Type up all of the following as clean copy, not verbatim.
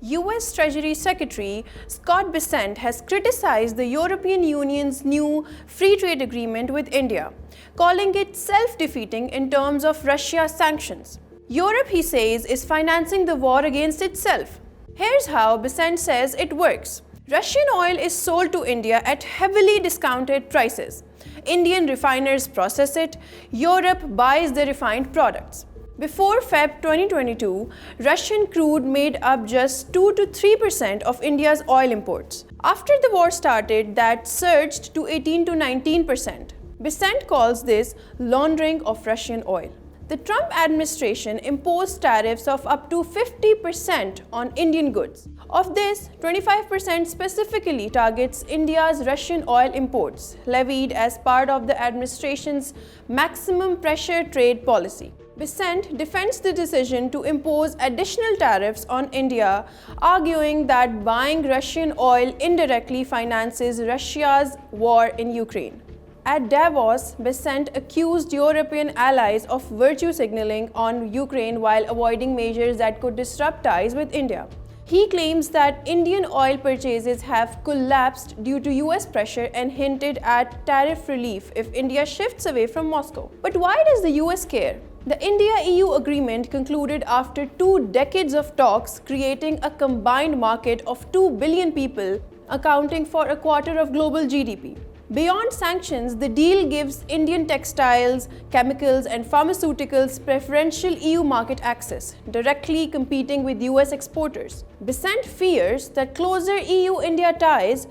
US Treasury Secretary Scott Bessent has criticized the European Union's new free trade agreement with India, calling it self-defeating in terms of Russia's sanctions. Europe, he says, is financing the war against itself. Here's how Bessent says it works. Russian oil is sold to India at heavily discounted prices. Indian refiners process it. Europe buys the refined products. Before Feb 2022, Russian crude made up just 2 to 3% of India's oil imports. After the war started, that surged to 18 to 19%. Bessent calls this laundering of Russian oil. The Trump administration imposed tariffs of up to 50% on Indian goods. Of this, 25% specifically targets India's Russian oil imports, levied as part of the administration's maximum pressure trade policy. Bessent defends the decision to impose additional tariffs on India, arguing that buying Russian oil indirectly finances Russia's war in Ukraine. At Davos, Bessent accused European allies of virtue signaling on Ukraine while avoiding measures that could disrupt ties with India. He claims that Indian oil purchases have collapsed due to US pressure and hinted at tariff relief if India shifts away from Moscow. But why does the US care? The India-EU agreement concluded after 2 decades of talks, creating a combined market of 2 billion people, accounting for a quarter of global GDP. Beyond sanctions, the deal gives Indian textiles, chemicals, and pharmaceuticals preferential EU market access, directly competing with US exporters. Bessent fears that closer EU-India ties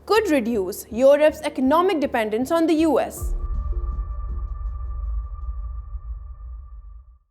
could reduce Europe's economic dependence on the US.